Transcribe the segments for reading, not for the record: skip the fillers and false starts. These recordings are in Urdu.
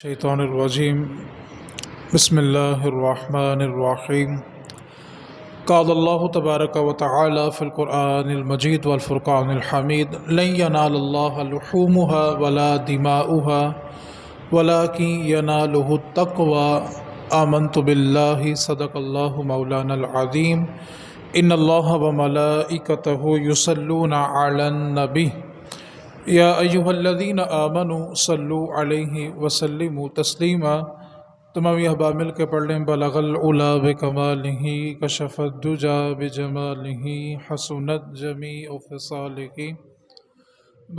الشيطان الرجيم بسم الله الرحمن الرحيم قال الله تبارك وتعالى في القرآن المجيد والفرقان الحميد لن ينال الله لحومها ولا دماؤها ولكن يناله التقوى آمنت بالله صدق الله مولانا العظيم إن الله وملائكته يصلون على النبي یا ایہا الذین آمنوا صلوا علیہ وسلموا تسلیما۔ تمام یہ احباب مل کے پڑھ لیں۔ بلغ العلا بکمالہ کشف الدجا بجمالہ حسنت جمیع خصالہ۔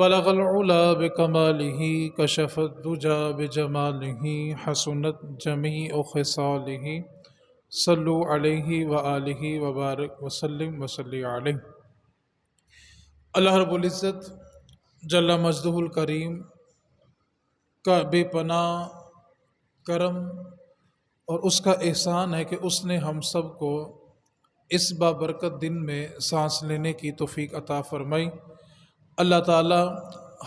بلغ العلا بکمالہ کشف الدجا بجمالہ حسنت جمیع خصالہ۔ صلوا علیہ وآلہ وبارک وسلم وصلی علیہ۔ اللہ رب العزت جل مجدہ الکریم کا بے پناہ کرم اور اس کا احسان ہے کہ اس نے ہم سب کو اس بابرکت دن میں سانس لینے کی توفیق عطا فرمائی۔ اللہ تعالی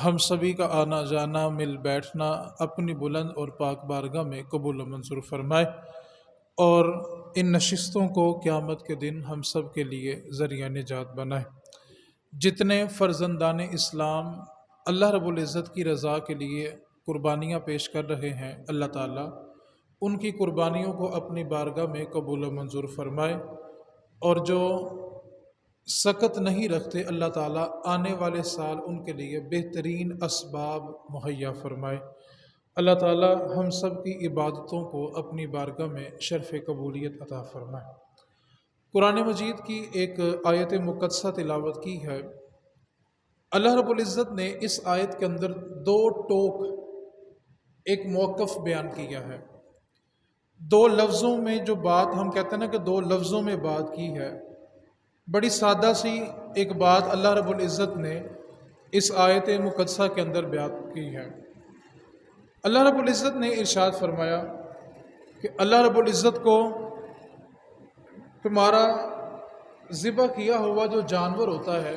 ہم سبھی کا آنا جانا مل بیٹھنا اپنی بلند اور پاک بارگاہ میں قبول و منظور فرمائے، اور ان نشستوں کو قیامت کے دن ہم سب کے لیے ذریعہ نجات بنائے۔ جتنے فرزندان اسلام اللہ رب العزت کی رضا کے لیے قربانیاں پیش کر رہے ہیں، اللہ تعالیٰ ان کی قربانیوں کو اپنی بارگاہ میں قبول و منظور فرمائے، اور جو سکت نہیں رکھتے اللہ تعالیٰ آنے والے سال ان کے لیے بہترین اسباب مہیا فرمائے۔ اللہ تعالیٰ ہم سب کی عبادتوں کو اپنی بارگاہ میں شرف قبولیت عطا فرمائے۔ قرآن مجید کی ایک آیت مقدسہ تلاوت کی ہے۔ اللہ رب العزت نے اس آیت کے اندر دو ٹوک ایک موقف بیان کیا ہے۔ دو لفظوں میں جو بات ہم کہتے ہیں نا کہ دو لفظوں میں بات کی ہے، بڑی سادہ سی ایک بات اللہ رب العزت نے اس آیت مقدسہ کے اندر بیان کی ہے۔ اللہ رب العزت نے ارشاد فرمایا کہ اللہ رب العزت کو تمہارا ذبح کیا ہوا جو جانور ہوتا ہے،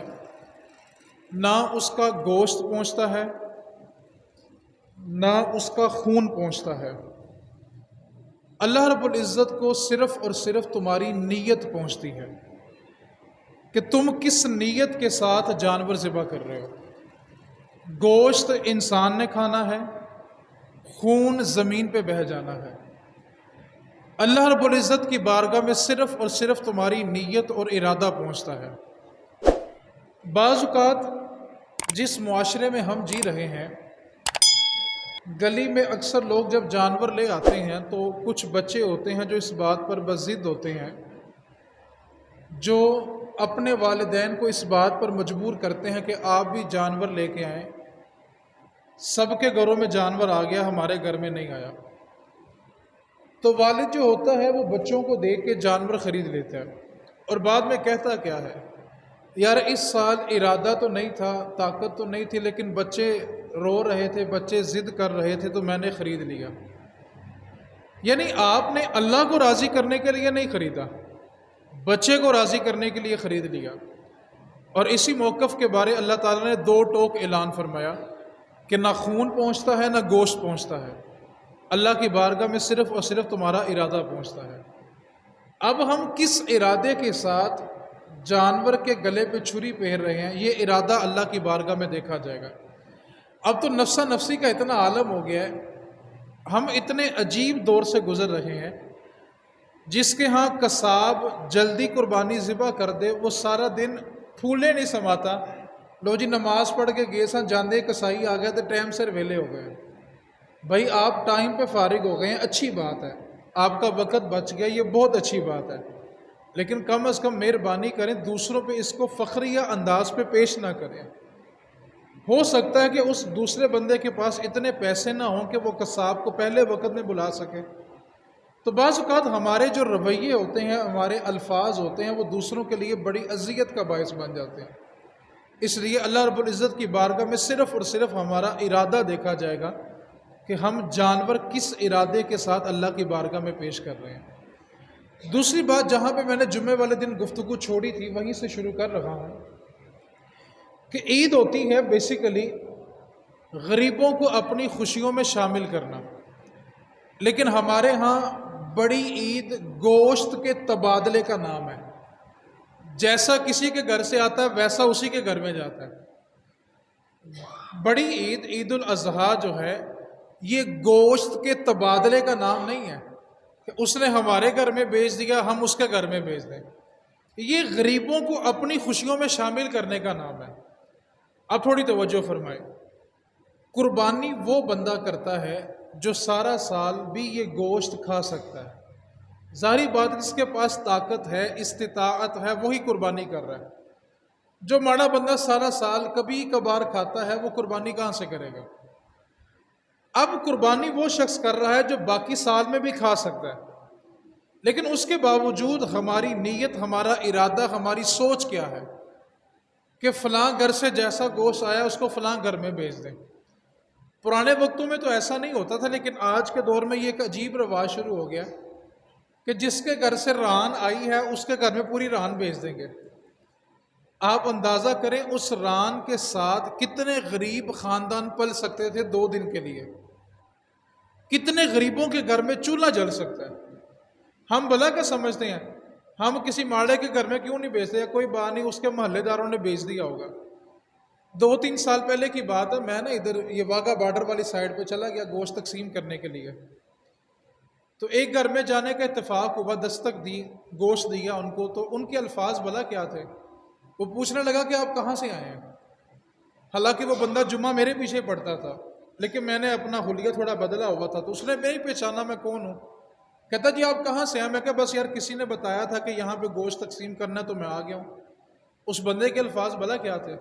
نہ اس کا گوشت پہنچتا ہے نہ اس کا خون پہنچتا ہے۔ اللہ رب العزت کو صرف اور صرف تمہاری نیت پہنچتی ہے کہ تم کس نیت کے ساتھ جانور ذبح کر رہے ہو۔ گوشت انسان نے کھانا ہے، خون زمین پہ بہہ جانا ہے۔ اللہ رب العزت کی بارگاہ میں صرف اور صرف تمہاری نیت اور ارادہ پہنچتا ہے۔ بعض اوقات جس معاشرے میں ہم جی رہے ہیں، گلی میں اکثر لوگ جب جانور لے آتے ہیں تو کچھ بچے ہوتے ہیں جو اس بات پر بضد ہوتے ہیں، جو اپنے والدین کو اس بات پر مجبور کرتے ہیں کہ آپ بھی جانور لے کے آئیں۔ سب کے گھروں میں جانور آ گیا، ہمارے گھر میں نہیں آیا، تو والد جو ہوتا ہے وہ بچوں کو دیکھ کے جانور خرید لیتا ہے، اور بعد میں کہتا کیا ہے، یار اس سال ارادہ تو نہیں تھا، طاقت تو نہیں تھی، لیکن بچے رو رہے تھے، بچے ضد کر رہے تھے تو میں نے خرید لیا۔ یعنی آپ نے اللہ کو راضی کرنے کے لیے نہیں خریدا، بچے کو راضی کرنے کے لیے خرید لیا۔ اور اسی موقف کے بارے اللہ تعالیٰ نے دو ٹوک اعلان فرمایا کہ نہ خون پہنچتا ہے نہ گوشت پہنچتا ہے، اللہ کی بارگاہ میں صرف اور صرف تمہارا ارادہ پہنچتا ہے۔ اب ہم کس ارادے کے ساتھ جانور کے گلے پہ چھری پہن رہے ہیں، یہ ارادہ اللہ کی بارگاہ میں دیکھا جائے گا۔ اب تو نفسا نفسی کا اتنا عالم ہو گیا ہے، ہم اتنے عجیب دور سے گزر رہے ہیں، جس کے ہاں قصاب جلدی قربانی ذبح کر دے، وہ سارا دن پھولے نہیں سماتا، لو جی نماز پڑھ کے گئے سن جاندے کسائی آ گیا تو ٹائم سر ویلے ہو گئے۔ بھائی آپ ٹائم پہ فارغ ہو گئے ہیں، اچھی بات ہے، آپ کا وقت بچ گیا، یہ بہت اچھی بات ہے، لیکن کم از کم مہربانی کریں دوسروں پہ اس کو فخریہ انداز پہ پیش نہ کریں۔ ہو سکتا ہے کہ اس دوسرے بندے کے پاس اتنے پیسے نہ ہوں کہ وہ قصاب کو پہلے وقت میں بلا سکے، تو بعض اوقات ہمارے جو رویے ہوتے ہیں، ہمارے الفاظ ہوتے ہیں، وہ دوسروں کے لیے بڑی اذیت کا باعث بن جاتے ہیں۔ اس لیے اللہ رب العزت کی بارگاہ میں صرف اور صرف ہمارا ارادہ دیکھا جائے گا کہ ہم جانور کس ارادے کے ساتھ اللہ کی بارگاہ میں پیش کر رہے ہیں۔ دوسری بات جہاں پہ میں نے جمعے والے دن گفتگو چھوڑی تھی وہیں سے شروع کر رہا ہوں کہ عید ہوتی ہے بیسیکلی غریبوں کو اپنی خوشیوں میں شامل کرنا۔ لیکن ہمارے ہاں بڑی عید گوشت کے تبادلے کا نام ہے. جیسا کسی کے گھر سے آتا ہے ویسا اسی کے گھر میں جاتا ہے. بڑی عید عید الاضحیٰ جو ہے یہ گوشت کے تبادلے کا نام نہیں ہے کہ اس نے ہمارے گھر میں بیچ دیا ہم اس کے گھر میں بیچ دیں. یہ غریبوں کو اپنی خوشیوں میں شامل کرنے کا نام ہے. اب تھوڑی توجہ فرمائے. قربانی وہ بندہ کرتا ہے جو سارا سال بھی یہ گوشت کھا سکتا ہے. ظاہری بات جس کے پاس طاقت ہے استطاعت ہے وہی قربانی کر رہا ہے. جو ماڑا بندہ سارا سال کبھی کبھار کھاتا ہے وہ قربانی کہاں سے کرے گا؟ اب قربانی وہ شخص کر رہا ہے جو باقی سال میں بھی کھا سکتا ہے، لیکن اس کے باوجود ہماری نیت، ہمارا ارادہ، ہماری سوچ کیا ہے کہ فلاں گھر سے جیسا گوشت آیا اس کو فلاں گھر میں بھیج دیں. پرانے وقتوں میں تو ایسا نہیں ہوتا تھا، لیکن آج کے دور میں یہ ایک عجیب رواج شروع ہو گیا کہ جس کے گھر سے ران آئی ہے اس کے گھر میں پوری ران بھیج دیں گے. آپ اندازہ کریں اس ران کے ساتھ کتنے غریب خاندان پل سکتے تھے 2 دن کے لیے. کتنے غریبوں کے گھر میں چولہا جل سکتا ہے. ہم بھلا کیا سمجھتے ہیں؟ ہم کسی ماڑے کے گھر میں کیوں نہیں بیچتے؟ یا کوئی بات نہیں اس کے محلے داروں نے بیچ دیا ہوگا. 2-3 سال پہلے کی بات ہے، میں نا ادھر یہ واگا بارڈر والی سائڈ پہ چلا گیا گوشت تقسیم کرنے کے لیے. تو ایک گھر میں جانے کا اتفاق ہوا، دستک دی، گوشت دیا ان کو. تو ان کے الفاظ بھلا کیا تھے؟ وہ پوچھنے لگا کہ آپ کہاں سے آئے ہیں. حالانکہ وہ بندہ جمعہ میرے پیچھے پڑتا تھا، لیکن میں نے اپنا حلیہ تھوڑا بدلا ہوا تھا، تو اس نے نہیں پہچانا میں کون ہوں. کہتا جی آپ کہاں سے ہیں؟ میں کہا بس یار کسی نے بتایا تھا کہ یہاں پہ گوشت تقسیم کرنا تو میں آ گیا ہوں. اس بندے کے الفاظ بھلا کیا تھے؟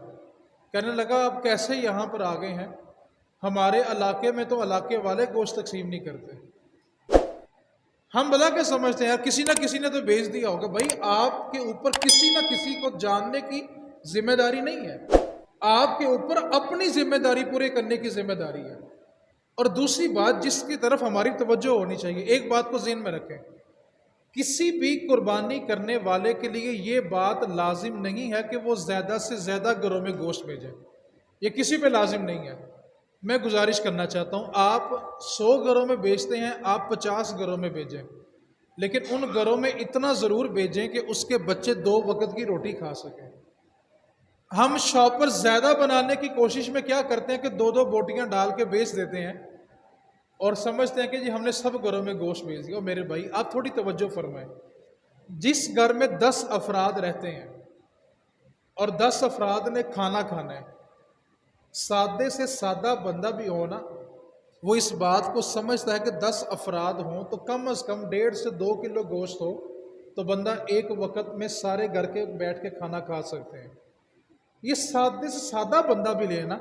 کہنے لگا آپ کیسے یہاں پر آ گئے ہیں؟ ہمارے علاقے میں تو علاقے والے گوشت تقسیم نہیں کرتے. ہم بھلا کیا سمجھتے ہیں یار کسی نہ کسی نے تو بھیج دیا ہوگا. بھائی آپ کے اوپر کسی نہ کسی کو جاننے کی ذمہ داری نہیں ہے، آپ کے اوپر اپنی ذمہ داری پورے کرنے کی ذمہ داری ہے. اور دوسری بات جس کی طرف ہماری توجہ ہونی چاہیے، ایک بات کو ذہن میں رکھیں، کسی بھی قربانی کرنے والے کے لیے یہ بات لازم نہیں ہے کہ وہ زیادہ سے زیادہ گھروں میں گوشت بھیجیں. یہ کسی پہ لازم نہیں ہے. میں گزارش کرنا چاہتا ہوں آپ 100 گھروں میں بیچتے ہیں، آپ 50 گھروں میں بھیجیں، لیکن ان گھروں میں اتنا ضرور بھیجیں کہ اس کے بچے 2 وقت کی روٹی کھا سکیں. ہم شاپر زیادہ بنانے کی کوشش میں کیا کرتے ہیں کہ 2 بوٹیاں ڈال کے بیچ دیتے ہیں اور سمجھتے ہیں کہ جی ہم نے سب گھروں میں گوشت بھیج دیا. میرے بھائی آپ تھوڑی توجہ فرمائیں. جس گھر میں 10 افراد رہتے ہیں اور 10 افراد نے کھانا کھانا ہے، سادے سے سادہ بندہ بھی ہونا وہ اس بات کو سمجھتا ہے کہ 10 افراد ہوں تو کم از کم 1.5 سے 2 کلو گوشت ہو تو بندہ ایک وقت میں سارے گھر کے بیٹھ کے کھانا کھا سکتے ہیں. یہ سادے سے سادہ بندہ بھی لینا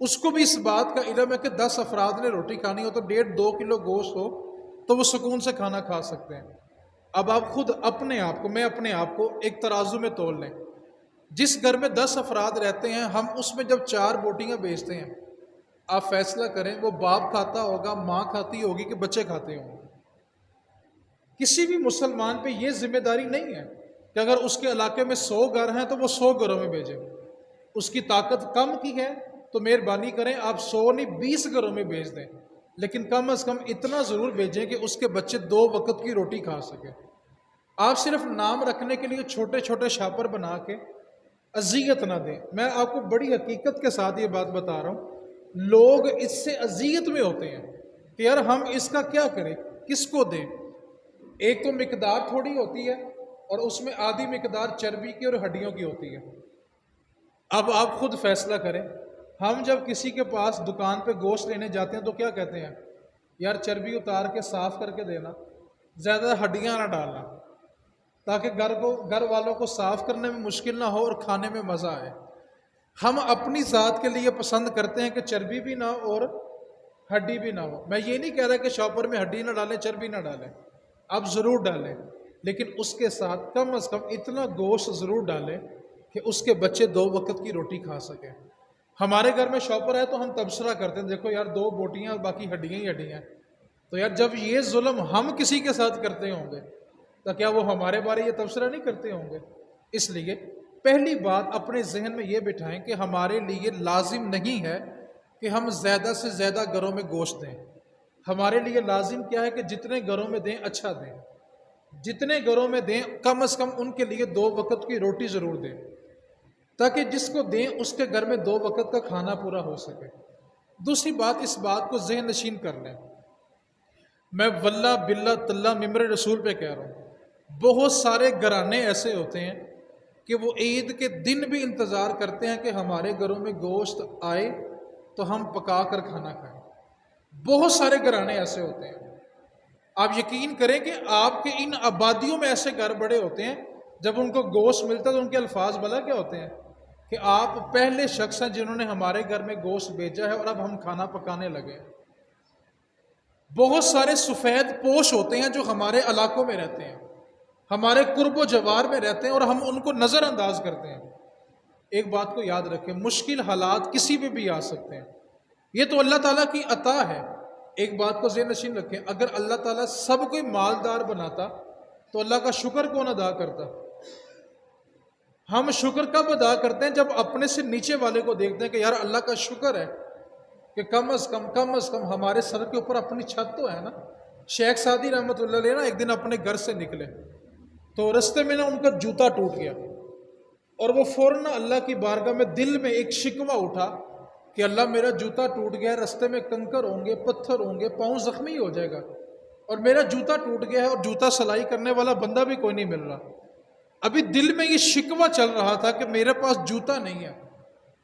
اس کو بھی اس بات کا علم ہے کہ 10 افراد نے روٹی کھانی ہو تو 1.5-2 کلو گوشت ہو تو وہ سکون سے کھانا کھا سکتے ہیں. اب آپ خود اپنے آپ کو، میں اپنے آپ کو ایک ترازو میں تول لیں. جس گھر میں 10 افراد رہتے ہیں ہم اس میں جب 4 بوٹیاں بیچتے ہیں، آپ فیصلہ کریں وہ باپ کھاتا ہوگا، ماں کھاتی ہوگی کہ بچے کھاتے ہوں گے. کسی بھی مسلمان پہ یہ ذمہ داری نہیں ہے کہ اگر اس کے علاقے میں 100 گھر ہیں تو وہ 100 گھروں میں بھیجیں. اس کی طاقت کم کی ہے تو مہربانی کریں آپ 100 نہیں 20 گھروں میں بھیج دیں، لیکن کم از کم اتنا ضرور بھیجیں کہ اس کے بچے 2 وقت کی روٹی کھا سکیں. آپ صرف نام رکھنے کے لیے چھوٹے چھوٹے شاپر بنا کے اذیت نہ دیں. میں آپ کو بڑی حقیقت کے ساتھ یہ بات بتا رہا ہوں، لوگ اس سے اذیت میں ہوتے ہیں کہ یار ہم اس کا کیا کریں، کس کو دیں. ایک تو مقدار تھوڑی ہوتی ہے اور اس میں آدھی مقدار چربی کی اور ہڈیوں کی ہوتی ہے. اب آپ خود فیصلہ کریں. ہم جب کسی کے پاس دکان پہ گوشت لینے جاتے ہیں تو کیا کہتے ہیں؟ یار چربی اتار کے صاف کر کے دینا، زیادہ ہڈیاں نہ ڈالنا، تاکہ گھر والوں کو صاف کرنے میں مشکل نہ ہو اور کھانے میں مزہ آئے. ہم اپنی ذات کے لیے پسند کرتے ہیں کہ چربی بھی نہ ہو اور ہڈی بھی نہ ہو. میں یہ نہیں کہہ رہا کہ شاپر میں ہڈی نہ ڈالیں، چربی نہ ڈالیں، آپ ضرور ڈالیں، لیکن اس کے ساتھ کم از کم اتنا گوشت ضرور ڈالیں کہ اس کے بچے 2 وقت کی روٹی کھا سکیں. ہمارے گھر میں شاپر ہے تو ہم تبصرہ کرتے ہیں دیکھو یار 2 بوٹیاں باقی ہڈیاں ہی ہڈیاں. تو یار جب یہ ظلم ہم کسی کے ساتھ کرتے ہوں گے تو کیا وہ ہمارے بارے یہ تبصرہ نہیں کرتے ہوں گے؟ اس لیے پہلی بات اپنے ذہن میں یہ بٹھائیں کہ ہمارے لیے لازم نہیں ہے کہ ہم زیادہ سے زیادہ گھروں میں گوشت دیں. ہمارے لیے لازم کیا ہے کہ جتنے گھروں میں دیں اچھا دیں، جتنے گھروں میں دیں کم از کم ان کے لیے 2 وقت کی روٹی ضرور دیں، تاکہ جس کو دیں اس کے گھر میں 2 وقت کا کھانا پورا ہو سکے۔ دوسری بات، اس بات کو ذہن نشین کر لیں، میں واللہ باللہ تاللہ ممبر رسول پہ کہہ رہا ہوں، بہت سارے گھرانے ایسے ہوتے ہیں کہ وہ عید کے دن بھی انتظار کرتے ہیں کہ ہمارے گھروں میں گوشت آئے تو ہم پکا کر کھانا کھائیں۔ بہت سارے گھرانے ایسے ہوتے ہیں، آپ یقین کریں کہ آپ کے ان آبادیوں میں ایسے گھر بڑے ہوتے ہیں، جب ان کو گوشت ملتا ہے تو ان کے الفاظ بھلا کیا ہوتے ہیں کہ آپ پہلے شخص ہیں جنہوں نے ہمارے گھر میں گوشت بھیجا ہے اور اب ہم کھانا پکانے لگے ہیں۔ بہت سارے سفید پوش ہوتے ہیں جو ہمارے علاقوں میں رہتے ہیں، ہمارے قرب و جوار میں رہتے ہیں، اور ہم ان کو نظر انداز کرتے ہیں۔ ایک بات کو یاد رکھیں، مشکل حالات کسی پہ بھی آ سکتے ہیں، یہ تو اللہ تعالیٰ کی عطا ہے۔ ایک بات کو ذہن نشین رکھیں، اگر اللہ تعالیٰ سب کو مالدار بناتا تو اللہ کا شکر کون ادا کرتا؟ ہم شکر کب ادا کرتے ہیں؟ جب اپنے سے نیچے والے کو دیکھتے ہیں کہ یار اللہ کا شکر ہے کہ کم از کم ہمارے سر کے اوپر اپنی چھت تو ہے نا۔ شیخ سعدی رحمۃ اللہ علیہ نا ایک دن اپنے گھر سے نکلے تو رستے میں نا ان کا جوتا ٹوٹ گیا، اور وہ فوراً اللہ کی بارگاہ میں دل میں ایک شکوہ اٹھا کہ اللہ میرا جوتا ٹوٹ گیا ہے، رستے میں کنکر ہوں گے، پتھر ہوں گے، پاؤں زخمی ہو جائے گا، اور میرا جوتا ٹوٹ گیا ہے اور جوتا سلائی کرنے والا بندہ بھی کوئی نہیں مل رہا۔ ابھی دل میں یہ شکوہ چل رہا تھا کہ میرے پاس جوتا نہیں ہے،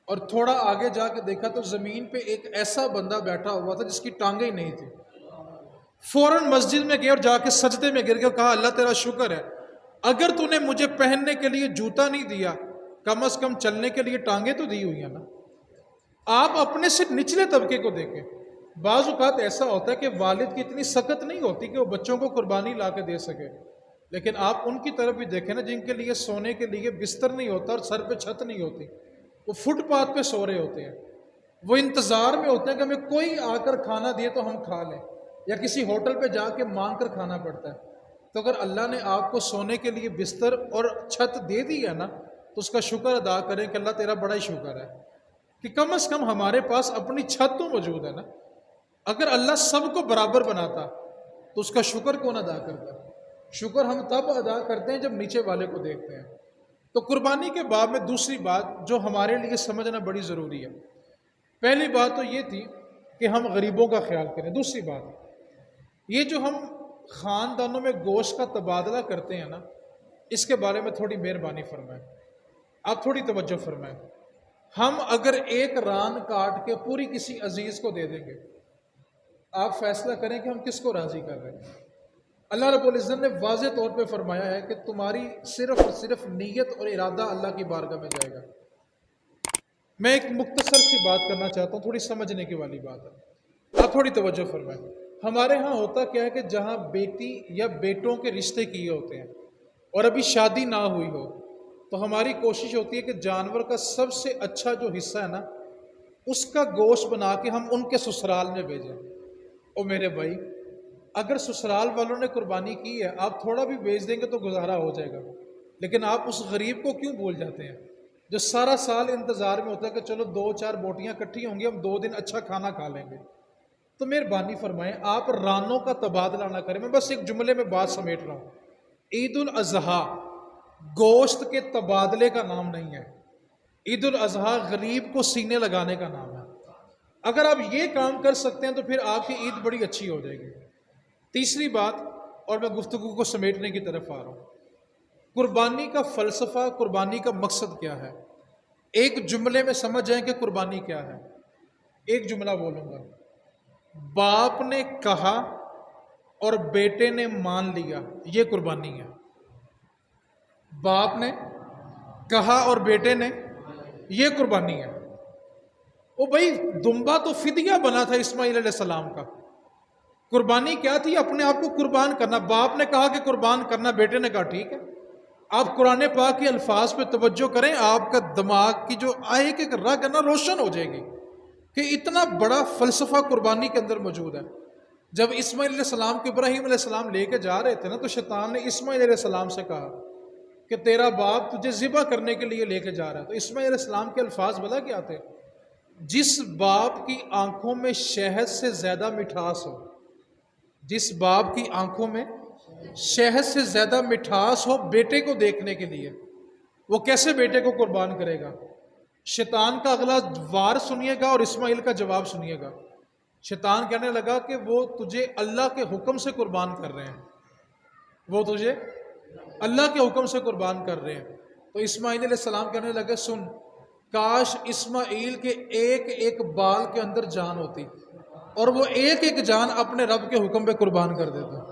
اور تھوڑا آگے جا کے دیکھا تو زمین پہ ایک ایسا بندہ بیٹھا ہوا تھا جس کی ٹانگیں ہی نہیں تھی۔ فوراً مسجد میں گیا اور جا کے سجدے میں گر گیا اور کہا اللہ تیرا شکر ہے، اگر تو نے مجھے پہننے کے لیے جوتا نہیں دیا، کم از کم چلنے کے لیے ٹانگیں تو دی ہوئی ہیں نا۔ آپ اپنے سے نچلے طبقے کو دیکھیں، بعض اوقات ایسا ہوتا ہے کہ والد کی اتنی سخت نہیں ہوتی کہ وہ بچوں کو قربانی لا کے دے سکے، لیکن آپ ان کی طرف بھی دیکھیں نا جن کے لیے سونے کے لیے بستر نہیں ہوتا اور سر پہ چھت نہیں ہوتی، وہ فٹ پاتھ پہ سو رہے ہوتے ہیں، وہ انتظار میں ہوتے ہیں کہ ہمیں کوئی آ کر کھانا دیے تو ہم کھا لیں، یا کسی ہوٹل پہ جا کے مانگ کر کھانا پڑتا ہے۔ تو اگر اللہ نے آپ کو سونے کے لیے بستر اور چھت دے دی ہے نا تو اس کا شکر ادا کریں کہ اللہ تیرا بڑا ہی شکر ہے کہ کم از کم ہمارے پاس اپنی چھت تو موجود ہے نا۔ اگر اللہ سب کو برابر بناتا تو اس کا شکر کون ادا کرتا؟ شکر ہم تب ادا کرتے ہیں جب نیچے والے کو دیکھتے ہیں۔ تو قربانی کے باب میں دوسری بات جو ہمارے لیے سمجھنا بڑی ضروری ہے، پہلی بات تو یہ تھی کہ ہم غریبوں کا خیال کریں۔ دوسری بات یہ جو ہم خاندانوں میں گوشت کا تبادلہ کرتے ہیں نا، اس کے بارے میں تھوڑی مہربانی فرمائیں، آپ تھوڑی توجہ فرمائیں۔ ہم اگر ایک ران کاٹ کے پوری کسی عزیز کو دے دیں گے، آپ فیصلہ کریں کہ ہم کس کو راضی کر رہے ہیں۔ اللہ رب العزت نے واضح طور پہ فرمایا ہے کہ تمہاری صرف اور صرف نیت اور ارادہ اللہ کی بارگاہ میں جائے گا۔ میں ایک مختصر سی بات کرنا چاہتا ہوں، تھوڑی سمجھنے کی والی بات ہے، آپ تھوڑی توجہ فرمائیں۔ ہمارے ہاں ہوتا کیا ہے کہ جہاں بیٹی یا بیٹوں کے رشتے کیے ہوتے ہیں اور ابھی شادی نہ ہوئی ہو تو ہماری کوشش ہوتی ہے کہ جانور کا سب سے اچھا جو حصہ ہے نا اس کا گوشت بنا کے ہم ان کے سسرال میں بھیجیں۔ او میرے بھائی، اگر سسرال والوں نے قربانی کی ہے، آپ تھوڑا بھی بیچ دیں گے تو گزارا ہو جائے گا، لیکن آپ اس غریب کو کیوں بھول جاتے ہیں جو سارا سال انتظار میں ہوتا ہے کہ چلو 2-4 بوٹیاں کٹھی ہوں گی، ہم 2 دن اچھا کھانا کھا لیں گے۔ تو مہربانی فرمائیں آپ رانوں کا تبادلہ نہ کریں۔ میں بس ایک جملے میں بات سمیٹ رہا ہوں، عید الاضحیٰ گوشت کے تبادلے کا نام نہیں ہے، عید الاضحیٰ غریب کو سینے لگانے کا نام ہے۔ اگر آپ یہ کام کر سکتے ہیں تو پھر آپ کی عید بڑی اچھی ہو جائے گی۔ تیسری بات، اور میں گفتگو کو سمیٹنے کی طرف آ رہا ہوں، قربانی کا فلسفہ، قربانی کا مقصد کیا ہے؟ ایک جملے میں سمجھ جائیں کہ قربانی کیا ہے۔ ایک جملہ بولوں گا، باپ نے کہا اور بیٹے نے مان لیا، یہ قربانی ہے۔ باپ نے کہا اور بیٹے نے، یہ قربانی ہے۔ وہ بھائی دمبا تو فدیہ بنا تھا اسماعیل علیہ السلام کا، قربانی کیا تھی؟ اپنے آپ کو قربان کرنا۔ باپ نے کہا کہ قربان کرنا، بیٹے نے کہا ٹھیک ہے۔ آپ قرآن پاک کے الفاظ پہ توجہ کریں، آپ کا دماغ کی جو آئے کہ رگ ہے نا روشن ہو جائے گی کہ اتنا بڑا فلسفہ قربانی کے اندر موجود ہے۔ جب اسماعیل علیہ السلام کو ابراہیم علیہ السلام لے کے جا رہے تھے نا تو شیطان نے اسماعیل علیہ السلام سے کہا کہ تیرا باپ تجھے ذبح کرنے کے لیے لے کے جا رہا ہے۔ تو اسماعیل علیہ السلام کے الفاظ بلا کیا تھے؟ جس باپ کی آنکھوں میں شہد سے زیادہ مٹھاس ہو، جس باپ کی آنکھوں میں شہد سے زیادہ مٹھاس ہو بیٹے کو دیکھنے کے لیے، وہ کیسے بیٹے کو قربان کرے گا؟ شیطان کا اگلا وار سنیے گا اور اسماعیل کا جواب سنیے گا۔ شیطان کہنے لگا کہ وہ تجھے اللہ کے حکم سے قربان کر رہے ہیں، وہ تجھے اللہ کے حکم سے قربان کر رہے ہیں۔ تو اسماعیل علیہ السلام کہنے لگے سن، کاش اسماعیل کے ایک ایک بال کے اندر جان ہوتی اور وہ ایک ایک جان اپنے رب کے حکم پہ قربان کر دیتا۔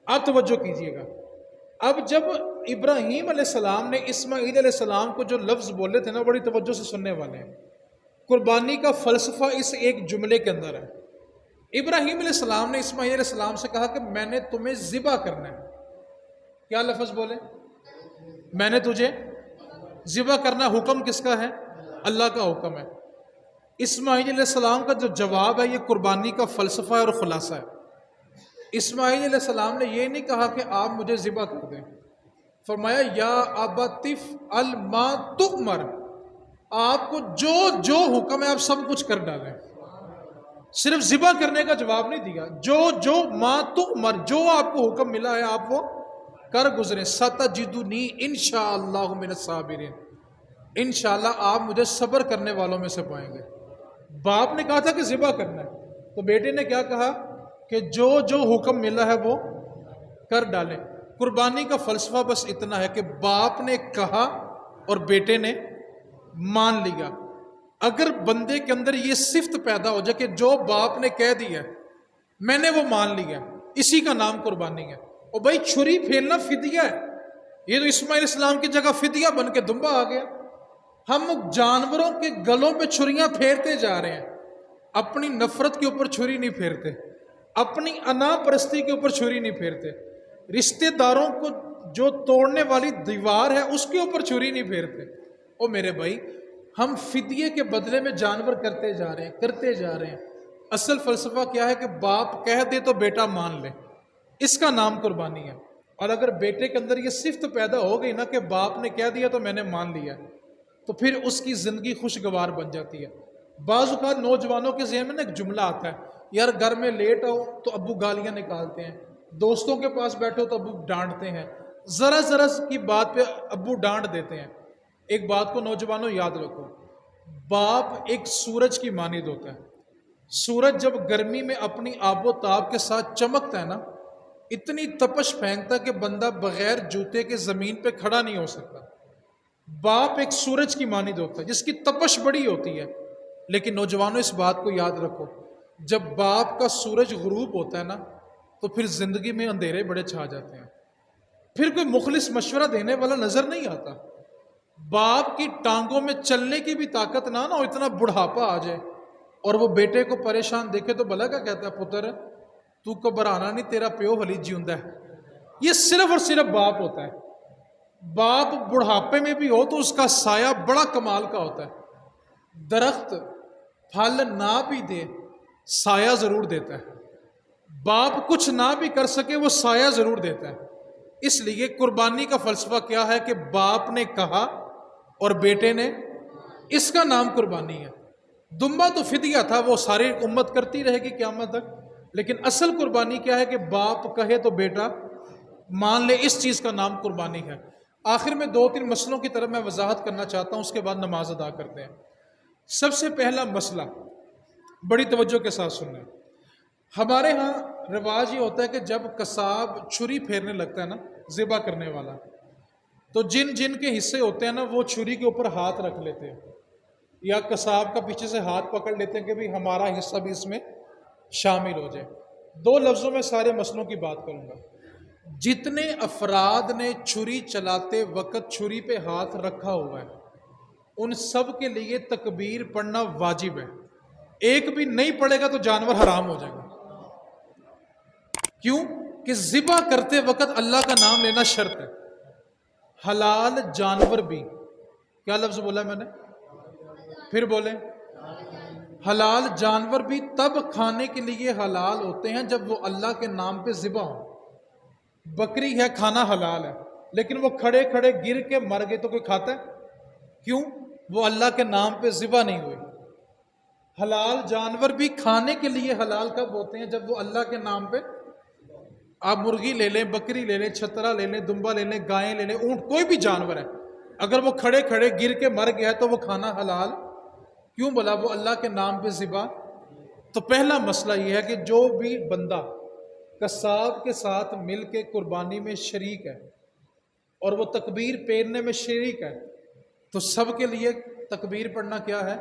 اب توجہ کیجئے گا، اب جب ابراہیم علیہ السلام نے اسماعیل علیہ السلام کو جو لفظ بولے تھے نا، بڑی توجہ سے سننے والے ہیں۔ قربانی کا فلسفہ اس ایک جملے کے اندر ہے۔ ابراہیم علیہ السلام نے اسماعیل علیہ السلام سے کہا کہ میں نے تمہیں ذبح کرنا ہے۔ کیا لفظ بولے؟ میں نے تجھے ذبح کرنا۔ حکم کس کا ہے؟ اللہ کا حکم ہے۔ اسماعیل علیہ السلام کا جو جواب ہے یہ قربانی کا فلسفہ اور خلاصہ ہے۔ اسماعیل علیہ السلام نے یہ نہیں کہا کہ آپ مجھے ذبح کر دیں، فرمایا یا ابتف الما تؤمر، آپ کو جو جو حکم ہے آپ سب کچھ کر ڈالیں۔ صرف ذبح کرنے کا جواب نہیں دیا، جو جو ما تؤمر، جو آپ کو حکم ملا ہے آپ وہ کر گزریں۔ ستجدنی انشاءاللہ من الصابرین، انشاءاللہ آپ مجھے صبر کرنے والوں میں سے پائیں گے۔ باپ نے کہا تھا کہ ذبح کرنا ہے، تو بیٹے نے کیا کہا کہ جو جو حکم ملا ہے وہ کر ڈالیں۔ قربانی کا فلسفہ بس اتنا ہے کہ باپ نے کہا اور بیٹے نے مان لیا۔ اگر بندے کے اندر یہ صفت پیدا ہو جائے کہ جو باپ نے کہہ دیا میں نے وہ مان لیا، اسی کا نام قربانی ہے۔ اور بھائی چھری پھیرنا فدیہ ہے، یہ تو اسماعیل السلام کی جگہ فدیہ بن کے دمبا آ گیا۔ ہم جانوروں کے گلوں پہ چھریاں پھیرتے جا رہے ہیں، اپنی نفرت کے اوپر چھری نہیں پھیرتے، اپنی انا پرستی کے اوپر چھری نہیں پھیرتے، رشتہ داروں کو جو توڑنے والی دیوار ہے اس کے اوپر چھری نہیں پھیرتے۔ او میرے بھائی، ہم فدیے کے بدلے میں جانور کرتے جا رہے ہیں۔ اصل فلسفہ کیا ہے کہ باپ کہہ دے تو بیٹا مان لے، اس کا نام قربانی ہے۔ اور اگر بیٹے کے اندر یہ صفت پیدا ہو گئی نا کہ باپ نے کہہ دیا تو میں نے مان لیا، تو پھر اس کی زندگی خوشگوار بن جاتی ہے۔ بعض اوقات نوجوانوں کے ذہن میں نا ایک جملہ آتا ہے، یار گھر میں لیٹ آؤ تو ابو گالیاں نکالتے ہیں، دوستوں کے پاس بیٹھو تو ابو ڈانٹتے ہیں، ذرا ذرا کی بات پہ ابو ڈانٹ دیتے ہیں۔ ایک بات کو نوجوانوں یاد رکھو، باپ ایک سورج کی مانند ہوتا ہے۔ سورج جب گرمی میں اپنی آب و تاب کے ساتھ چمکتا ہے نا، اتنی تپش پھینکتا کہ بندہ بغیر جوتے کے زمین پہ کھڑا نہیں ہو سکتا۔ باپ ایک سورج کی مانند ہوتا ہے جس کی تپش بڑی ہوتی ہے، لیکن نوجوانوں اس بات کو یاد رکھو، جب باپ کا سورج غروب ہوتا ہے نا تو پھر زندگی میں اندھیرے بڑے چھا جاتے ہیں، پھر کوئی مخلص مشورہ دینے والا نظر نہیں آتا۔ باپ کی ٹانگوں میں چلنے کی بھی طاقت نہ ہو، اتنا بڑھاپا آ جائے اور وہ بیٹے کو پریشان دیکھے تو بھلا کیا کہتا ہے، پتر تو گھبرانا نہیں، تیرا پیو ہلی جیوندا ہے۔ یہ صرف اور صرف باپ ہوتا ہے۔ باپ بڑھاپے میں بھی ہو تو اس کا سایہ بڑا کمال کا ہوتا ہے۔ درخت پھل نہ بھی دے سایہ ضرور دیتا ہے، باپ کچھ نہ بھی کر سکے وہ سایہ ضرور دیتا ہے۔ اس لیے قربانی کا فلسفہ کیا ہے کہ باپ نے کہا اور بیٹے نے، اس کا نام قربانی ہے۔ دمبا تو فدیہ تھا، وہ ساری امت کرتی رہے گی قیامت تک، لیکن اصل قربانی کیا ہے کہ باپ کہے تو بیٹا مان لے، اس چیز کا نام قربانی ہے۔ آخر میں 2-3 مسئلوں کی طرف میں وضاحت کرنا چاہتا ہوں، اس کے بعد نماز ادا کرتے ہیں۔ سب سے پہلا مسئلہ بڑی توجہ کے ساتھ سننا، ہمارے ہاں رواج یہ ہوتا ہے کہ جب قصاب چھری پھیرنے لگتا ہے نا، ذبح کرنے والا، تو جن جن کے حصے ہوتے ہیں نا وہ چھری کے اوپر ہاتھ رکھ لیتے ہیں، یا قصاب کا پیچھے سے ہاتھ پکڑ لیتے ہیں کہ بھی ہمارا حصہ بھی اس میں شامل ہو جائے۔ 2 لفظوں میں سارے مسئلوں کی بات کروں گا۔ جتنے افراد نے چھری چلاتے وقت چھری پہ ہاتھ رکھا ہوا ہے ان سب کے لیے تکبیر پڑھنا واجب ہے۔ ایک بھی نہیں پڑھے گا تو جانور حرام ہو جائے گا۔ کیوں کہ ذبح کرتے وقت اللہ کا نام لینا شرط ہے۔ حلال جانور بھی، کیا لفظ بولا میں نے؟ پھر بولیں، حلال جانور بھی تب کھانے کے لیے حلال ہوتے ہیں جب وہ اللہ کے نام پہ ذبح ہوں۔ بکری ہے، کھانا حلال ہے، لیکن وہ کھڑے کھڑے گر کے مر گئے تو کوئی کھاتا ہے؟ کیوں؟ وہ اللہ کے نام پہ ذبح نہیں ہوئی۔ حلال جانور بھی کھانے کے لیے حلال کب ہوتے ہیں؟ جب وہ اللہ کے نام پہ، آپ مرغی لے لیں، بکری لے لیں، چھترا لے لیں، دمبا لے لیں، گائیں لے لیں، اونٹ، کوئی بھی جانور ہے، اگر وہ کھڑے کھڑے گر کے مر گیا تو وہ کھانا حلال کیوں؟ بولا وہ اللہ کے نام پہ ذبح۔ تو پہلا مسئلہ یہ ہے کہ جو بھی بندہ قصاب کے ساتھ مل کے قربانی میں شریک ہے اور وہ تکبیر پھیرنے میں شریک ہے، تو سب کے لیے تکبیر پڑھنا کیا ہے؟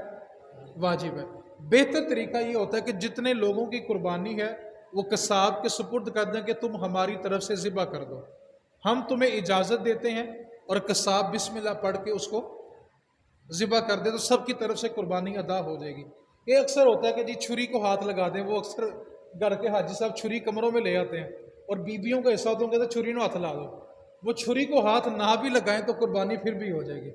واجب ہے۔ بہتر طریقہ یہ ہوتا ہے کہ جتنے لوگوں کی قربانی ہے وہ قصاب کے سپرد کر دیں کہ تم ہماری طرف سے ذبح کر دو، ہم تمہیں اجازت دیتے ہیں، اور قصاب بسم اللہ پڑھ کے اس کو ذبح کر دے تو سب کی طرف سے قربانی ادا ہو جائے گی۔ یہ اکثر ہوتا ہے کہ جی چھری کو ہاتھ لگا دیں، وہ اکثر گھر کے حاجی صاحب چھری کمروں میں لے آتے ہیں اور بیویوں کا حصہ ہوتا ہے کہ چھری نو ہاتھ لا دو، وہ چھری کو ہاتھ نہ بھی لگائیں تو قربانی پھر بھی ہو جائے گی۔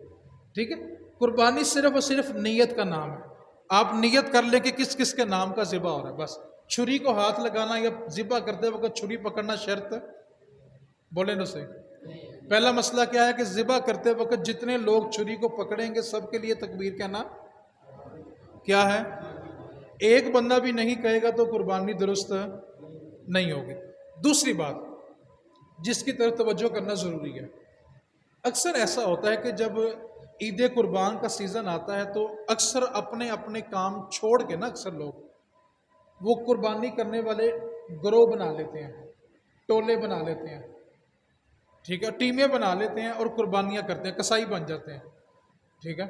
ٹھیک ہے، قربانی صرف اور صرف نیت کا نام ہے، آپ نیت کر لیں کہ کس کس کے نام کا ذبح ہو رہا ہے، بس چھری کو ہاتھ لگانا یا ذبح کرتے وقت چھری پکڑنا شرط ہے؟ بولیں نا صحیح۔ پہلا مسئلہ کیا ہے کہ ذبح کرتے وقت جتنے لوگ چھری کو پکڑیں گے سب کے لیے تکبیر کہنا کیا ہے؟ ایک بندہ بھی نہیں کہے گا تو قربانی درست نہیں ہوگی۔ دوسری بات جس کی طرف توجہ کرنا ضروری ہے، اکثر ایسا ہوتا ہے کہ جب عید قربان کا سیزن آتا ہے تو اکثر اپنے اپنے کام چھوڑ کے نا اکثر لوگ وہ قربانی کرنے والے گروہ بنا لیتے ہیں، ٹولے بنا لیتے ہیں، ٹھیک ہے، ٹیمیں بنا لیتے ہیں اور قربانیاں کرتے ہیں، کسائی بن جاتے ہیں۔ ٹھیک ہے،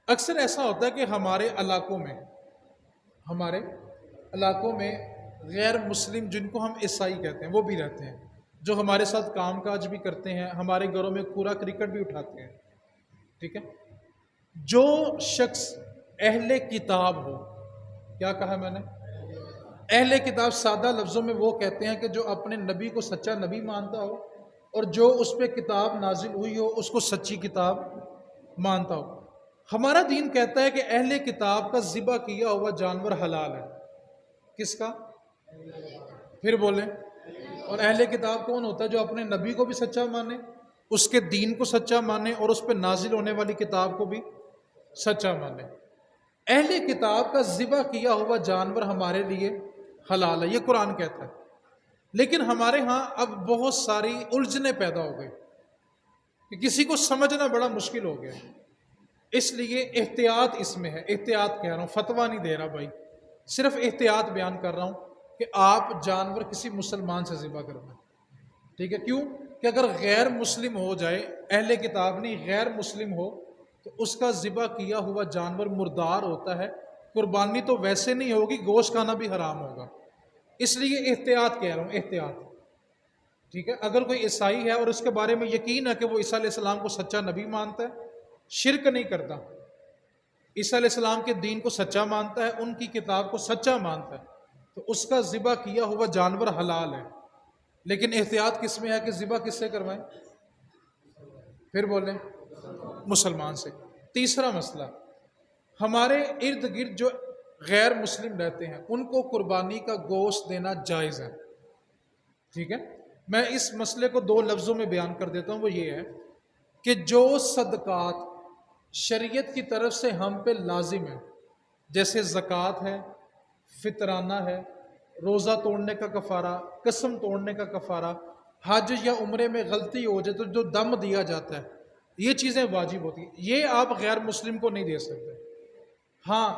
اکثر ایسا ہوتا ہے کہ ہمارے علاقوں میں غیر مسلم جن کو ہم عیسائی کہتے ہیں وہ بھی رہتے ہیں، جو ہمارے ساتھ کام کاج بھی کرتے ہیں، ہمارے گھروں میں کوڑا کرکٹ بھی اٹھاتے ہیں۔ ٹھیک ہے، جو شخص اہل کتاب ہو، کیا کہا میں نے؟ اہل کتاب سادہ لفظوں میں وہ کہتے ہیں کہ جو اپنے نبی کو سچا نبی مانتا ہو اور جو اس پہ کتاب نازل ہوئی ہو اس کو سچی کتاب مانتا ہو۔ ہمارا دین کہتا ہے کہ اہل کتاب کا ذبح کیا ہوا جانور حلال ہے۔ کس کا؟ پھر بولیں۔ اور اہل کتاب کون ہوتا ہے؟ جو اپنے نبی کو بھی سچا مانے، اس کے دین کو سچا مانے اور اس پہ نازل ہونے والی کتاب کو بھی سچا مانے۔ اہل کتاب کا ذبح کیا ہوا جانور ہمارے لیے حلال ہے، یہ قرآن کہتا ہے۔ لیکن ہمارے ہاں اب بہت ساری الجھنیں پیدا ہو گئی کہ کسی کو سمجھنا بڑا مشکل ہو گیا، اس لیے احتیاط اس میں ہے۔ احتیاط کہہ رہا ہوں، فتویٰ نہیں دے رہا بھائی، صرف احتیاط بیان کر رہا ہوں کہ آپ جانور کسی مسلمان سے ذبح کرنا۔ ٹھیک ہے، کیوں کہ اگر غیر مسلم ہو جائے، اہل کتاب نہیں غیر مسلم ہو، تو اس کا ذبح کیا ہوا جانور مردار ہوتا ہے، قربانی تو ویسے نہیں ہوگی، گوشت کھانا بھی حرام ہوگا۔ اس لیے احتیاط کہہ رہا ہوں، احتیاط۔ ٹھیک ہے، اگر کوئی عیسائی ہے اور اس کے بارے میں یقین ہے کہ وہ عیسیٰ علیہ السلام کو سچا نبی مانتا ہے، شرک نہیں کرتا، عیسیٰ علیہ السلام کے دین کو سچا مانتا ہے، ان کی کتاب کو سچا مانتا ہے، تو اس کا ذبح کیا ہوا جانور حلال ہے۔ لیکن احتیاط کس میں ہے کہ ذبح کس سے کروائیں؟ پھر بولیں، مسلمان سے۔ تیسرا مسئلہ، ہمارے ارد گرد جو غیر مسلم رہتے ہیں ان کو قربانی کا گوشت دینا جائز ہے۔ ٹھیک ہے، میں اس مسئلے کو دو لفظوں میں بیان کر دیتا ہوں، وہ یہ ہے کہ جو صدقات شریعت کی طرف سے ہم پہ لازم ہے، جیسے زکوٰۃ ہے، فطرانہ ہے، روزہ توڑنے کا کفارہ، قسم توڑنے کا کفارہ، حج یا عمرے میں غلطی ہو جائے تو جو دم دیا جاتا ہے، یہ چیزیں واجب ہوتی ہیں، یہ آپ غیر مسلم کو نہیں دے سکتے۔ ہاں،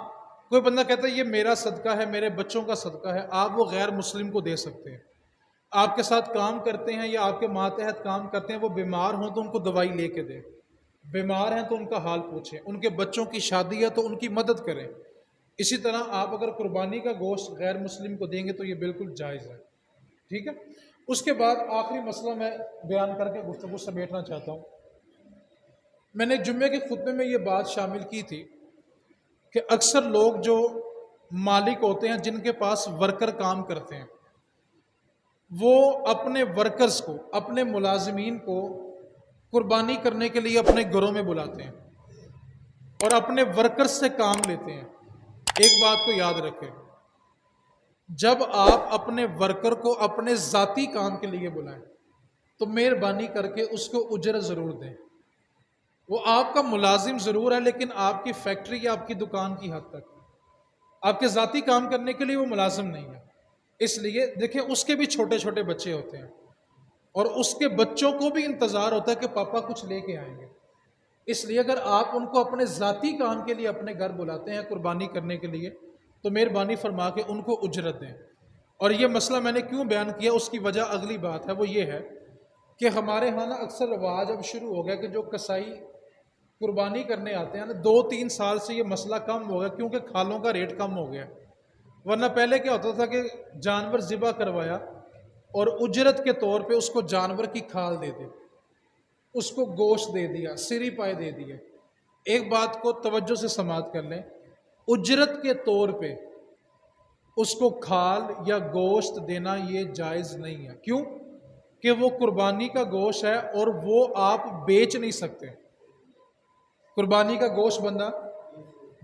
کوئی بندہ کہتا ہے یہ میرا صدقہ ہے، میرے بچوں کا صدقہ ہے، آپ وہ غیر مسلم کو دے سکتے ہیں۔ آپ کے ساتھ کام کرتے ہیں یا آپ کے ماتحت کام کرتے ہیں، وہ بیمار ہوں تو ان کو دوائی لے کے دیں، بیمار ہیں تو ان کا حال پوچھیں، ان کے بچوں کی شادی ہے تو ان کی مدد کریں۔ اسی طرح آپ اگر قربانی کا گوشت غیر مسلم کو دیں گے تو یہ بالکل جائز ہے۔ ٹھیک ہے، اس کے بعد آخری مسئلہ میں بیان کر کے گفتگو سمیٹنا چاہتا ہوں۔ میں نے جمعے کے خطبے میں یہ بات شامل کی تھی کہ اکثر لوگ جو مالک ہوتے ہیں، جن کے پاس ورکر کام کرتے ہیں، وہ اپنے ورکرز کو، اپنے ملازمین کو قربانی کرنے کے لیے اپنے گھروں میں بلاتے ہیں اور اپنے ورکرز سے کام لیتے ہیں۔ ایک بات کو یاد رکھیں، جب آپ اپنے ورکر کو اپنے ذاتی کام کے لیے بلائیں تو مہربانی کر کے اس کو اجرت ضرور دیں۔ وہ آپ کا ملازم ضرور ہے لیکن آپ کی فیکٹری یا آپ کی دکان کی حد تک، آپ کے ذاتی کام کرنے کے لیے وہ ملازم نہیں ہے۔ اس لیے دیکھیں اس کے بھی چھوٹے چھوٹے بچے ہوتے ہیں، اور اس کے بچوں کو بھی انتظار ہوتا ہے کہ پاپا کچھ لے کے آئیں گے۔ اس لیے اگر آپ ان کو اپنے ذاتی کام کے لیے اپنے گھر بلاتے ہیں قربانی کرنے کے لیے، تو مہربانی فرما کے ان کو اجرت دیں۔ اور یہ مسئلہ میں نے کیوں بیان کیا، اس کی وجہ اگلی بات ہے، وہ یہ ہے کہ ہمارے ہاں نا اکثر رواج اب شروع ہو گیا کہ جو کسائی قربانی کرنے آتے ہیں نا، 2-3 سال سے یہ مسئلہ کم ہو گیا، کیونکہ کھالوں کا ریٹ کم ہو گیا۔ ورنہ پہلے کیا ہوتا تھا کہ جانور ذبح کروایا اور اجرت کے طور پہ اس کو جانور کی کھال دے دی، اس کو گوشت دے دیا، سری پائے دے دیے۔ ایک بات کو توجہ سے سماعت کر لیں، اجرت کے طور پہ اس کو کھال یا گوشت دینا یہ جائز نہیں ہے۔ کیوں؟ کہ وہ قربانی کا گوشت ہے اور وہ آپ بیچ نہیں سکتے۔ قربانی کا گوشت بندہ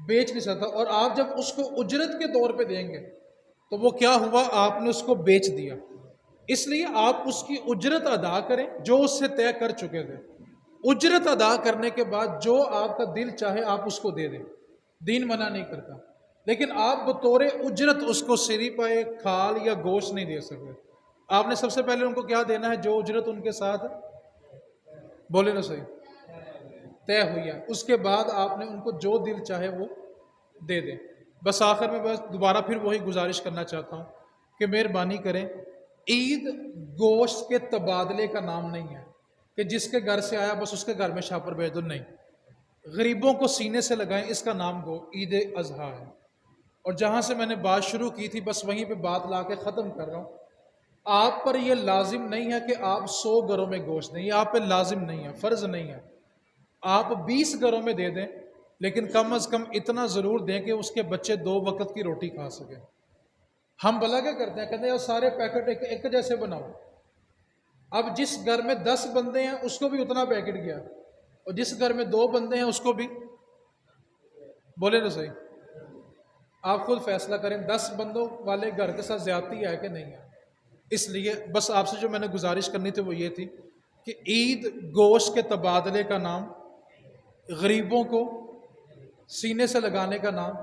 بیچ نہیں سکتا، اور آپ جب اس کو اجرت کے طور پہ دیں گے تو وہ کیا ہوا، آپ نے اس کو بیچ دیا۔ اس لیے آپ اس کی اجرت ادا کریں جو اس سے طے کر چکے تھے۔ اجرت ادا کرنے کے بعد جو آپ کا دل چاہے آپ اس کو دے دیں، دین منع نہیں کرتا، لیکن آپ بطور اجرت اس کو سری پائے، کھال یا گوشت نہیں دے سکتے۔ آپ نے سب سے پہلے ان کو کیا دینا ہے، جو اجرت ان کے ساتھ بولے نا صحیح طے ہوئی ہے، اس کے بعد آپ نے ان کو جو دل چاہے وہ دے دیں۔ بس آخر میں بس دوبارہ پھر وہی گزارش کرنا چاہتا ہوں کہ مہربانی کریں، عید گوشت کے تبادلے کا نام نہیں ہے کہ جس کے گھر سے آیا بس اس کے گھر میں شاپر بھیج دو، نہیں۔ غریبوں کو سینے سے لگائیں، اس کا نام عید اضحیٰ ہے۔ اور جہاں سے میں نے بات شروع کی تھی بس وہیں پہ بات لا کے ختم کر رہا ہوں۔ آپ پر یہ لازم نہیں ہے کہ آپ 100 گھروں میں گوشت دیں، یہ آپ پہ لازم نہیں ہے، فرض نہیں ہے۔ آپ 20 گھروں میں دے دیں، لیکن کم از کم اتنا ضرور دیں کہ اس کے بچے 2 وقت کی روٹی کھا سکیں۔ ہم بھلا کیا کرتے ہیں، کہتے ہیں سارے پیکٹ ایک جیسے بناؤ۔ اب جس گھر میں 10 بندے ہیں اس کو بھی اتنا پیکٹ گیا، اور جس گھر میں 2 بندے ہیں اس کو بھی، بولے نا صحیح، آپ خود فیصلہ کریں 10 بندوں والے گھر کے ساتھ زیادتی ہے کہ نہیں ہے۔ اس لیے بس آپ سے جو میں نے گزارش کرنی تھی وہ یہ تھی کہ عید گوشت کے تبادلے کا نام، غریبوں کو سینے سے لگانے کا نام،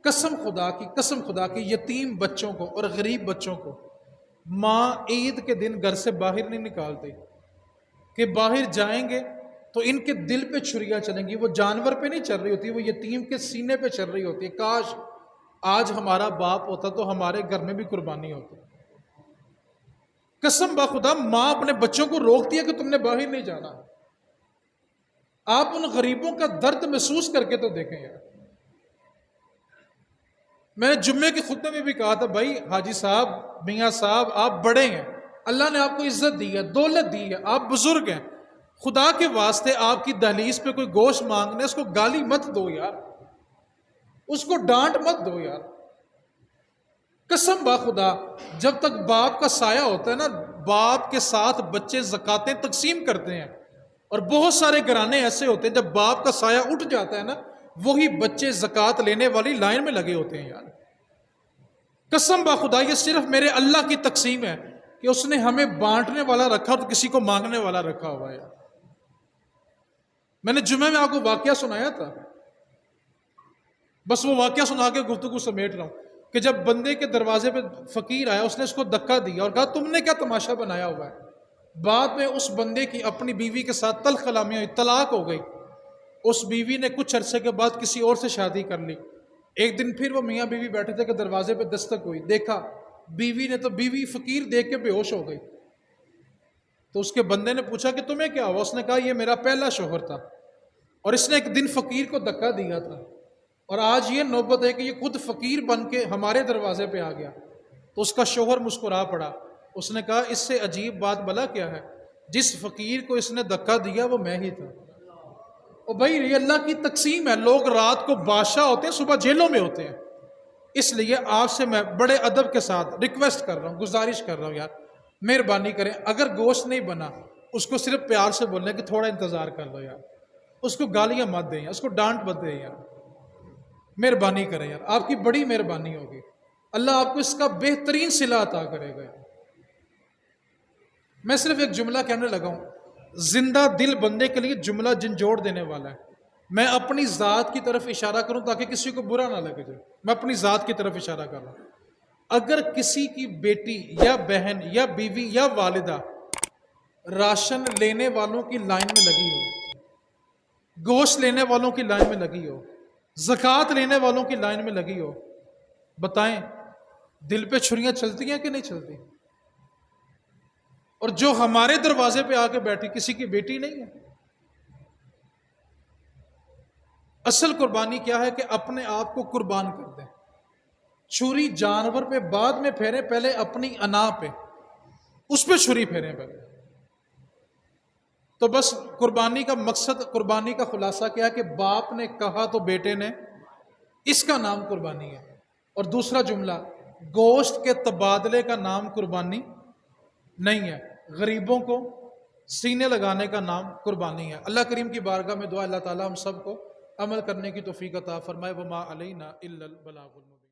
قسم خدا کی یتیم بچوں کو اور غریب بچوں کو ماں عید کے دن گھر سے باہر نہیں نکالتے، کہ باہر جائیں گے تو ان کے دل پہ چھریاں چلیں گی، وہ جانور پہ نہیں چل رہی ہوتی، وہ یتیم کے سینے پہ چل رہی ہوتی ہے۔ کاش آج ہمارا باپ ہوتا تو ہمارے گھر میں بھی قربانی ہوتی۔ قسم بخدا ماں اپنے بچوں کو روکتی ہے کہ تم نے باہر نہیں جانا۔ آپ ان غریبوں کا درد محسوس کر کے تو دیکھیں یار۔ میں نے جمعے کے خطبے میں بھی کہا تھا، بھائی حاجی صاحب، میاں صاحب، آپ بڑے ہیں، اللہ نے آپ کو عزت دی ہے، دولت دی ہے، آپ بزرگ ہیں، خدا کے واسطے آپ کی دہلیز پہ کوئی گوشت مانگنے اس کو گالی مت دو یار، اس کو ڈانٹ مت دو یار۔ قسم خدا جب تک باپ کا سایہ ہوتا ہے نا، باپ کے ساتھ بچے زکاتیں تقسیم کرتے ہیں، اور بہت سارے گھرانے ایسے ہوتے ہیں جب باپ کا سایہ اٹھ جاتا ہے نا، وہی بچے زکات لینے والی لائن میں لگے ہوتے ہیں یار۔ قسم خدا یہ صرف میرے اللہ کی تقسیم ہے کہ اس نے ہمیں بانٹنے والا رکھا تو کسی کو مانگنے والا رکھا ہوا ہے۔ میں نے جمعے میں آپ کو واقعہ سنایا تھا، بس وہ واقعہ سنا کے گفتگو سمیٹ رہا ہوں، کہ جب بندے کے دروازے پہ فقیر آیا، اس نے اس کو دھکا دیا اور کہا تم نے کیا تماشا بنایا ہوا ہے۔ بعد میں اس بندے کی اپنی بیوی کے ساتھ تلخ کلامی ہوئی، طلاق ہو گئی۔ اس بیوی نے کچھ عرصے کے بعد کسی اور سے شادی کر لی۔ ایک دن پھر وہ میاں بیوی بیٹھے تھے کہ دروازے پہ دستک ہوئی، دیکھا بیوی نے، تو بیوی فقیر دیکھ کے بے ہوش ہو گئی۔ تو اس کے بندے نے پوچھا کہ تمہیں کیا ہوا؟ اس نے کہا یہ میرا پہلا شوہر تھا اور اس نے ایک دن فقیر کو دھکا دیا تھا، اور آج یہ نوبت ہے کہ یہ خود فقیر بن کے ہمارے دروازے پہ آ گیا۔ تو اس کا شوہر مسکرا پڑا، اس نے کہا اس سے عجیب بات بلا کیا ہے، جس فقیر کو اس نے دھکا دیا وہ میں ہی تھا۔ اور بھائی یہ اللہ کی تقسیم ہے، لوگ رات کو بادشاہ ہوتے ہیں، صبح جیلوں میں ہوتے ہیں۔ اس لیے آپ سے میں بڑے ادب کے ساتھ ریکویسٹ کر رہا ہوں، گزارش کر رہا ہوں یار، مہربانی کریں، اگر گوشت نہیں بنا اس کو صرف پیار سے بولنے کہ تھوڑا انتظار کر لو یار، اس کو گالیاں مت دیں، اس کو ڈانٹ مت دیں یار، مہربانی کریں یار، آپ کی بڑی مہربانی ہوگی، اللہ آپ کو اس کا بہترین صلہ عطا کرے گا۔ میں صرف ایک جملہ کہنے لگا ہوں، زندہ دل بندے کے لیے جملہ جھنجھوڑ دینے والا ہے۔ میں اپنی ذات کی طرف اشارہ کروں تاکہ کسی کو برا نہ لگے جائے، میں اپنی ذات کی طرف اشارہ کر رہا ہوں۔ اگر کسی کی بیٹی یا بہن یا بیوی یا والدہ راشن لینے والوں کی لائن میں لگی ہو، گوشت لینے والوں کی لائن میں لگی ہو، زکوٰۃ لینے والوں کی لائن میں لگی ہو، بتائیں دل پہ چھریاں چلتی ہیں کہ نہیں چلتی؟ اور جو ہمارے دروازے پہ آ کے بیٹھی کسی کی بیٹی نہیں ہے۔ اصل قربانی کیا ہے کہ اپنے آپ کو قربان کر دیں، چھری جانور پہ بعد میں پھیریں، پہلے اپنی انا پہ، اس پہ چھری پھیریں پہلے۔ تو بس قربانی کا مقصد، قربانی کا خلاصہ کیا ہے کہ باپ نے کہا تو بیٹے نے، اس کا نام قربانی ہے۔ اور دوسرا جملہ، گوشت کے تبادلے کا نام قربانی نہیں ہے، غریبوں کو سینے لگانے کا نام قربانی ہے۔ اللہ کریم کی بارگاہ میں دعا، اللہ تعالیٰ ہم سب کو عمل کرنے کی توفیق عطا فرمائے۔ وما علینا الا البلاغ المبین۔